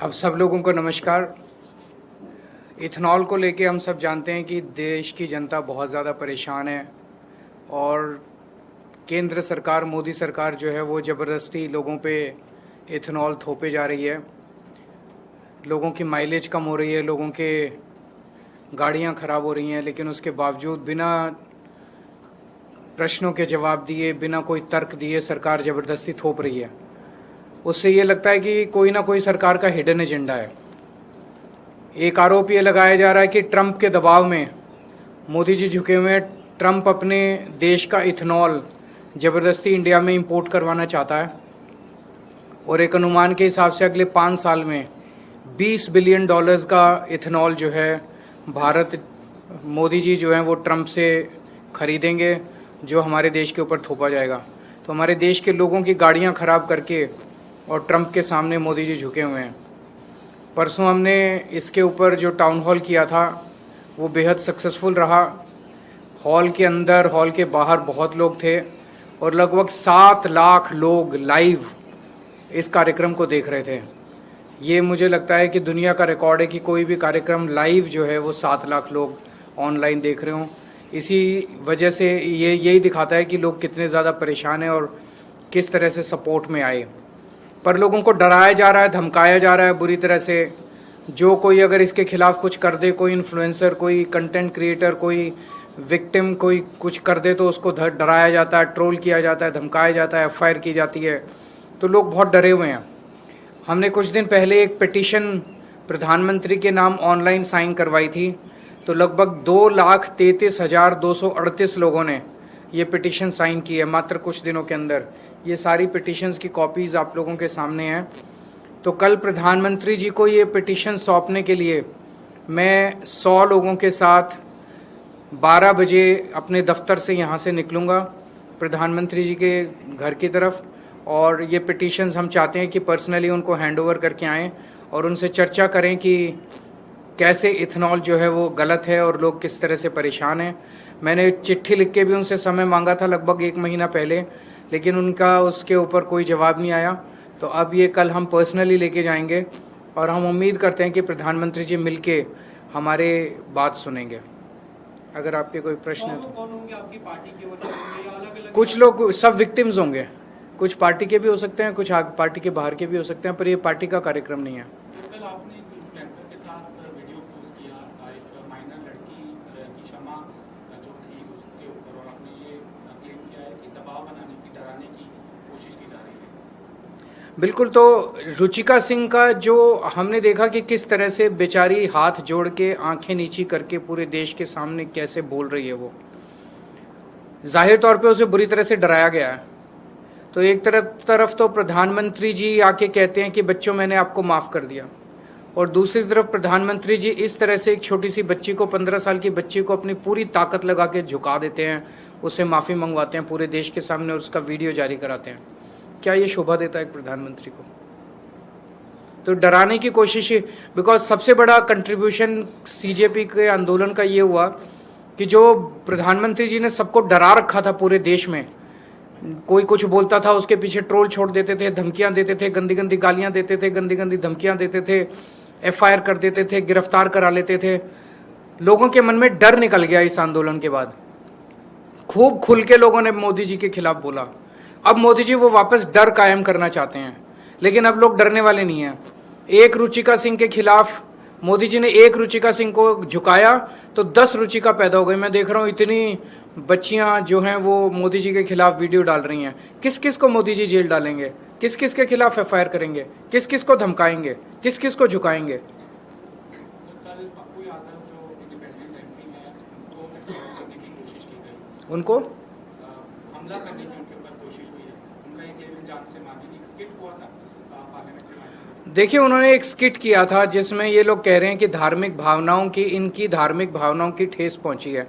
अब सब लोगों को नमस्कार। इथेनॉल को लेके हम सब जानते हैं कि देश की जनता बहुत ज़्यादा परेशान है और केंद्र सरकार, मोदी सरकार जो है वो ज़बरदस्ती लोगों पे इथेनॉल थोपे जा रही है। लोगों की माइलेज कम हो रही है, लोगों के गाड़ियां ख़राब हो रही हैं, लेकिन उसके बावजूद बिना प्रश्नों के जवाब दिए, बिना कोई तर्क दिए सरकार ज़बरदस्ती थोप रही है। उससे ये लगता है कि कोई ना कोई सरकार का हिडन एजेंडा है। एक आरोप ये लगाया जा रहा है कि ट्रंप के दबाव में मोदी जी झुके हुए हैं। ट्रंप अपने देश का इथेनॉल ज़बरदस्ती इंडिया में इंपोर्ट करवाना चाहता है और एक अनुमान के हिसाब से अगले 5 साल में $20 बिलियन का इथेनॉल जो है भारत, मोदी जी जो हैं वो ट्रंप से खरीदेंगे, जो हमारे देश के ऊपर थोपा जाएगा। तो हमारे देश के लोगों की गाड़ियां ख़राब करके और ट्रंप के सामने मोदी जी झुके हुए हैं। परसों हमने इसके ऊपर जो टाउन हॉल किया था वो बेहद सक्सेसफुल रहा। हॉल के अंदर, हॉल के बाहर बहुत लोग थे और लगभग 7 लाख लोग लाइव इस कार्यक्रम को देख रहे थे। ये मुझे लगता है कि दुनिया का रिकॉर्ड है कि कोई भी कार्यक्रम लाइव जो है वो 7 लाख लोग ऑनलाइन देख रहे हों। इसी वजह से यही दिखाता है कि लोग कितने ज़्यादा परेशान हैं और किस तरह से सपोर्ट में आए। पर लोगों को डराया जा रहा है, धमकाया जा रहा है बुरी तरह से। जो कोई अगर इसके खिलाफ कुछ कर दे, कोई इन्फ्लुएंसर, कोई कंटेंट क्रिएटर, कोई विक्टिम कोई कुछ कर दे तो उसको डराया जाता है, ट्रोल किया जाता है, धमकाया जाता है, एफआईआर की जाती है। तो लोग बहुत डरे हुए हैं। हमने कुछ दिन पहले एक पिटीशन प्रधानमंत्री के नाम ऑनलाइन साइन करवाई थी, तो लगभग 2,33,238 लोगों ने ये पिटीशन साइन की है मात्र कुछ दिनों के अंदर। ये सारी पिटीशंस की कॉपीज़ आप लोगों के सामने हैं। तो कल प्रधानमंत्री जी को ये पिटीशन सौंपने के लिए मैं 100 लोगों के साथ 12 बजे अपने दफ्तर से यहाँ से निकलूँगा प्रधानमंत्री जी के घर की तरफ, और ये पिटीशंस हम चाहते हैं कि पर्सनली उनको हैंडओवर करके आएँ और उनसे चर्चा करें कि कैसे इथेनॉल जो है वो गलत है और लोग किस तरह से परेशान हैं। मैंने चिट्ठी लिख के भी उनसे समय मांगा था लगभग 1 महीना पहले, लेकिन उनका उसके ऊपर कोई जवाब नहीं आया। तो अब ये कल हम पर्सनली लेके जाएंगे और हम उम्मीद करते हैं कि प्रधानमंत्री जी मिलके हमारे बात सुनेंगे। अगर आपके कोई प्रश्न है तो। कौन होंगे आपकी पार्टी के वजह या अलग-अलग? कुछ लोग, सब विक्टिम्स होंगे, कुछ पार्टी के भी हो सकते हैं, कुछ पार्टी के बाहर के भी हो सकते हैं, पर ये पार्टी का कार्यक्रम नहीं है। कल आपने एक इन्फ्लुएंसर के साथ वीडियो पोस्ट किया, एक माइनर लड़की की क्षमा जो थी उसके ऊपर, और आपने ये क्लेम किया है कि दबाव बनाने की, डराने की कोशिश की जा रही है। बिल्कुल। तो रुचिका सिंह का जो हमने देखा कि किस तरह से बेचारी हाथ जोड़ के आंखें नीची करके पूरे देश के सामने कैसे बोल रही है, वो जाहिर तौर पे उसे बुरी तरह से डराया गया है। तो एक तरफ तो प्रधानमंत्री जी आके कहते हैं कि बच्चों मैंने आपको माफ़ कर दिया, और दूसरी तरफ प्रधानमंत्री जी इस तरह से एक छोटी सी बच्ची को, 15 साल की बच्ची को अपनी पूरी ताकत लगा के झुका देते हैं, उससे माफ़ी मंगवाते हैं पूरे देश के सामने और उसका वीडियो जारी कराते हैं। क्या ये शोभा देता है एक प्रधानमंत्री को? तो डराने की कोशिश, बिकॉज सबसे बड़ा कंट्रीब्यूशन सीजेपी के आंदोलन का ये हुआ कि जो प्रधानमंत्री जी ने सबको डरा रखा था पूरे देश में, कोई कुछ बोलता था उसके पीछे ट्रोल छोड़ देते थे, धमकियां देते थे, गंदी गंदी गालियां देते थे, गंदी गंदी धमकियां देते थे, एफआईआर कर देते थे, गिरफ्तार करा लेते थे। लोगों के मन में डर निकल गया इस आंदोलन के बाद। खूब खुल के लोगों ने मोदी जी के खिलाफ बोला। अब मोदी जी वो वापस डर कायम करना चाहते हैं, लेकिन अब लोग डरने वाले नहीं हैं। एक रुचिका सिंह के खिलाफ मोदी जी ने एक रुचिका सिंह को झुकाया तो 10 रुचिका पैदा हो गई। मैं देख रहा हूँ इतनी बच्चियां जो हैं वो मोदी जी के खिलाफ वीडियो डाल रही हैं। किस किस को मोदी जी जेल डालेंगे, किस किस के खिलाफ एफआईआर करेंगे, किस किस को धमकाएंगे, किस किस को झुकाएंगे? कल पप्पू यादव जो इंडिपेंडेंट एमपी हैं उनको एक्सपोज करने की कोशिश की गई, उनको हमला करने की उनके ऊपर कोशिश हुई है। उनका ये केवल जान से मारने की स्किट हुआ था पार्लियामेंट्री में। देखिए, उन्होंने एक स्किट किया था जिसमें ये लोग कह रहे हैं कि धार्मिक भावनाओं की, इनकी धार्मिक भावनाओं की ठेस पहुंची है।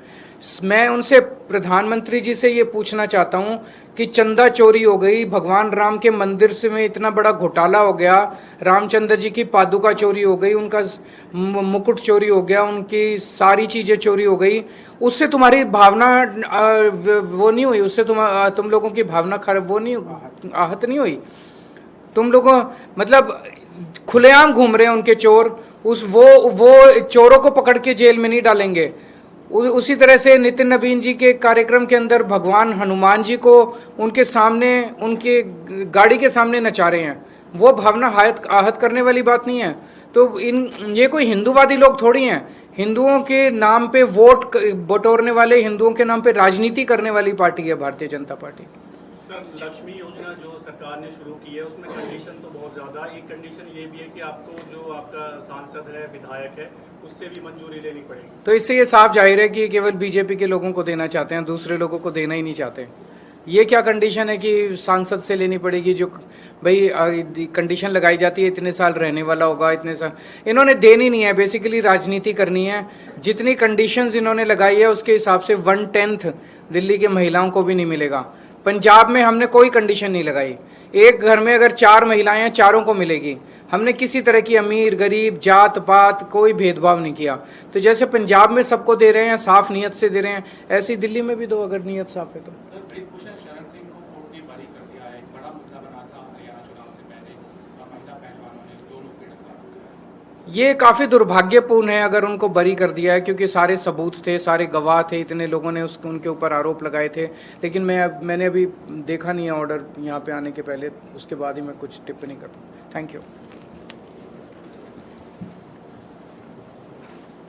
मैं उनसे, प्रधानमंत्री जी से ये पूछना चाहता हूं कि चंदा चोरी हो गई, भगवान राम के मंदिर से में इतना बड़ा घोटाला हो गया, रामचंद्र जी की पादुका चोरी हो गई, उनका मुकुट चोरी हो गया, उनकी सारी चीज़ें चोरी हो गई, उससे तुम्हारी भावना वो नहीं हुई? उससे तुम लोगों की भावना खराब वो नहीं, आहत नहीं हुई? तुम लोगों, मतलब खुलेआम घूम रहे हैं उनके चोर, वो चोरों को पकड़ के जेल में नहीं डालेंगे। उसी तरह से नितिन नवीन जी के कार्यक्रम के अंदर भगवान हनुमान जी को उनके सामने, उनके गाड़ी के सामने नचा रहे हैं। वो भावना आहत करने वाली बात नहीं है। तो ये कोई हिंदूवादी लोग थोड़ी हैं। हिंदुओं के नाम पे वोट बटोरने वाले, हिंदुओं के नाम पे राजनीति करने वाली पार्टी है भारतीय जनता पार्टी। सर, लक्ष्मी योजना जो सरकार ने शुरू की है उसमें कंडीशन तो बहुत ज़्यादा, एक कंडीशन ये भी है कि आपको जो आपका सांसद है, विधायक है, उससे भी मंजूरी लेनी पड़ेगी। तो इससे ये साफ जाहिर है कि केवल बीजेपी के लोगों को देना चाहते हैं, दूसरे लोगों को देना ही नहीं चाहते। ये क्या कंडीशन है कि सांसद से लेनी पड़ेगी? जो भाई कंडीशन लगाई जाती है इतने साल रहने वाला होगा, इतने साल, इन्होंने देनी नहीं है। बेसिकली राजनीति करनी है। जितनी कंडीशंस इन्होंने लगाई है उसके हिसाब से 1/10 दिल्ली के महिलाओं को भी नहीं मिलेगा। पंजाब में हमने कोई कंडीशन नहीं लगाई। एक घर में अगर 4 महिलाएं हैं, चारों को मिलेगी। हमने किसी तरह की अमीर गरीब जात पात कोई भेदभाव नहीं किया। तो जैसे पंजाब में सबको दे रहे हैं, साफ नीयत से दे रहे हैं, ऐसे ही दिल्ली में भी दो अगर नीयत साफ है तो। सर, ब्रिजभूषण शरण सिंह को कोर्ट ने बरी कर दिया है। एक बड़ा मुद्दा बना था हरियाणा चुनाव से पहले, महिला पहलवानों ने 2 लोग पे टकरा। ये काफ़ी दुर्भाग्यपूर्ण है अगर उनको बरी कर दिया है, क्योंकि सारे सबूत थे, सारे गवाह थे, इतने लोगों ने उनके ऊपर आरोप लगाए थे। लेकिन मैंने अभी देखा नहीं है ऑर्डर यहाँ पे आने के पहले, उसके बाद ही मैं कुछ टिप्पणी कर पाऊँ। Thank you.